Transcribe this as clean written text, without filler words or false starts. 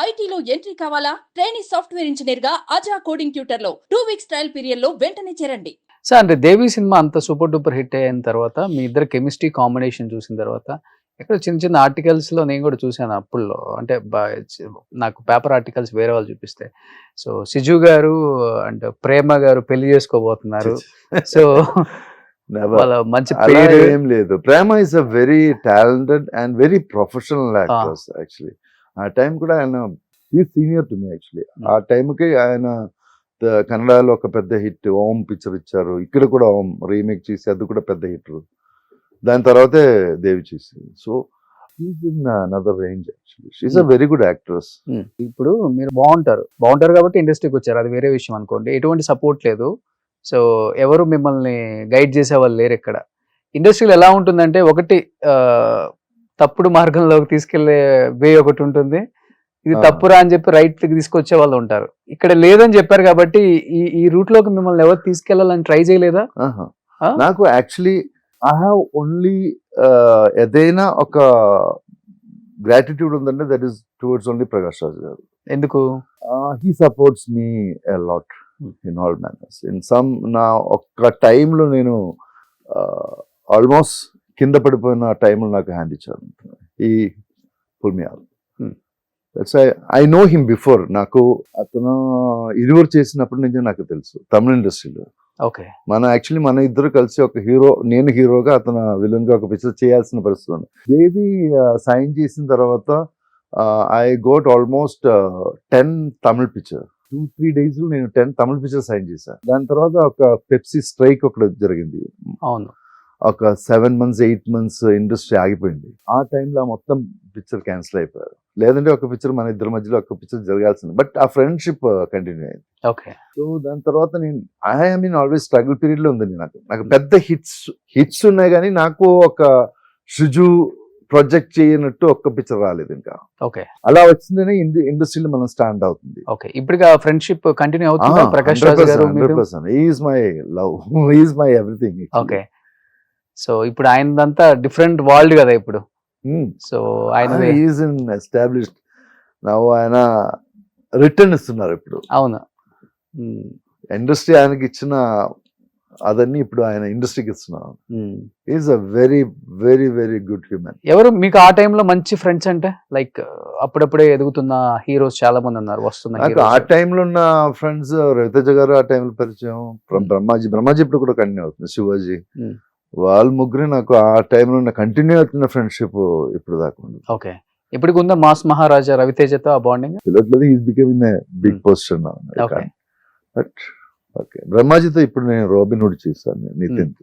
ఐటీలో ఎంట్రీ కావాలా? Trainee software engineer గా అజా కోడింగ్ ట్యూటర్ లో 2 వీక్స్ ట్రయల్ పీరియడ్ లో వెంటనే చేరండి. సార్ అంటే దేవి సినిమా అంత సూపర్ డూపర్ హిట్ అయిన తర్వాత మీ ఇద్దరు కెమిస్ట్రీ కాంబినేషన్ చూసిన తర్వాత ఎక్కడ చిన్న చిన్న ఆర్టికల్స్ లో నేను కూడా చూసాను అప్పుల్లో అంటే నాకు పేపర్ ఆర్టికల్స్ వేరే వాళ్ళు చూపిస్తే సో సిజు గారు అండ్ ప్రేమ గారు పెళ్లి చేసుకోబోతున్నారు సో వాళ్ళ మంచి పేరు ఏం లేదు. Prema is a very talented and very professional actors actually. ఆ టైం కూడా ఆయన సీనియర్ టు మీ యాక్చువల్లీ. ఆ టైంకి ఆయన కన్నడలో ఒక పెద్ద హిట్ ఓం పిక్చర్ ఇచ్చారు. ఇక్కడ కూడా ఓం రీమేక్ చేసి అది కూడా పెద్ద హిట్. దాని తర్వాతే దేవి చేసింది. So she's in another range actually. She's a very good actress. ఇప్పుడు మీరు బాగుంటారు కాబట్టి ఇండస్ట్రీకి వచ్చారు, అది వేరే విషయం అనుకోండి. ఎటువంటి సపోర్ట్ లేదు, సో ఎవరు మిమ్మల్ని గైడ్ చేసే వాళ్ళు లేరు ఇక్కడ. ఇండస్ట్రీలో ఎలా ఉంటుందంటే ఒకటి తప్పుడు మార్గంలోకి తీసుకెళ్లే వే ఒకటి ఉంటుంది, ఇది తప్పురా అని చెప్పి రైట్ తీసుకొచ్చే వాళ్ళు ఉంటారు. ఇక్కడ లేదని చెప్పారు కాబట్టి ఈ రూట్ లోకి మిమ్మల్ని ఎవరు తీసుకెళ్లాలని ట్రై చేయలేదా? నాకు యాక్చువల్లీ ఐ హావ్ ఓన్లీ ఏదైనా ఒక గ్రాటిట్యూడ్ ఉందంటే that is towards only Prakash Raj గారు. ఎందుకు? He supports me a lot in all manners. In some నా ఒక్క టైంలో నేను ఆల్మోస్ట్ కింద పడిపోయిన టైంలో నాకు హ్యాండ్ ఇచ్చారు. ఈ pull me all. I know him before. నాకు అతను ఇరువురు చేసినప్పటి నుంచి నాకు తెలుసు తమిళ ఇండస్ట్రీలో. ఓకే, మన ఇద్దరు కలిసి ఒక హీరో, నేను హీరోగా అతను విలన్ గా ఒక పిక్చర్ చేయాల్సిన పరిస్థితి ఉంది. దేవి సైన్ చేసిన తర్వాత I got almost 10 Tamil picture. 2-3 days నేను 10 తమిళ పిక్చర్ సైన్ చేశాను. దాని తర్వాత ఒక పెప్సీ స్ట్రైక్ ఒకటి జరిగింది. అవును, ఒక 7 months 8 months ఇండస్ట్రీ ఆగిపోయింది. ఆ టైంలో మొత్తం పిక్చర్ క్యాన్సిల్ అయిపోయారు. లేదంటే ఒక పిక్చర్ మన ఇద్దరి మధ్యలో ఒక పిక్చర్ జరగాల్సింది. బట్ ఆ ఫ్రెండ్షిప్ కంటిన్యూ అయింది. ఓకే. సో దాని తర్వాత నేను I mean always struggle period లో ఉంది. నాకు పెద్ద హిట్స్ ఉన్నాయి కానీ నాకు ఒక షుజు ప్రొజెక్ట్ చేయనట్టు ఒక్క పిక్చర్ రాలేదు ఇంకా. ఓకే, అలా వచ్చిందనే ఇండస్ట్రీలో మనం స్టాండ్ అవుతుంది. ఓకే, ఇప్పుడు ఫ్రెండ్షిప్ కంటిన్యూ అవుతుందా? ప్రకాష్ రాజ్ గారు 100%. He is my love, he is my everything. Okay, so ఇప్పుడు ఆయనదంతా డిఫరెంట్ వరల్డ్ కదా ఇప్పుడు. సో ఆయన ఈజ్ ఇన్ ఎస్టాబ్లిష్డ్ నౌ. ఆయన రిటర్న్ ఇస్తున్నారు ఇప్పుడు. అవును, ఇండస్ట్రీ ఆయనకి ఇచ్చిన అదన్నీ ఇప్పుడు ఆయన ఇండస్ట్రీకి ఇస్తున్నారు. Is a very very very good human. ఎవరు మీకు ఆ టైంలో మంచి ఫ్రెండ్స్ అంటే లైక్ అప్పుడప్పుడే ఎదుగుతున్న హీరోస్ చాలా మంది ఉన్నారు వస్తున్నారు. నాకు ఆ టైంలో ఉన్న ఫ్రెండ్స్ రవితేజ గారు ఆ టైంలో పరిచయం. బ్రహ్మాజీ ఇప్పుడు కూడా కంటిన్యూ అవుతుంది. శివాజీ, వాళ్ళ ముగ్గురు నాకు ఆ టైంలో ఉన్న కంటిన్యూ అవుతున్న ఫ్రెండ్షిప్ ఇప్పుడు దాకా ఉంది. ఓకే, ఇప్పటికి ఉందా మాస్ మహారాజా రవితేజతో ఆ బాండింగ్? తెలియట్లేదు. Is becoming a big position. But okay, బ్రహ్మాజీతో ఇప్పుడు నేను రాబిన్ హుడ్ చేశాను నితిన్.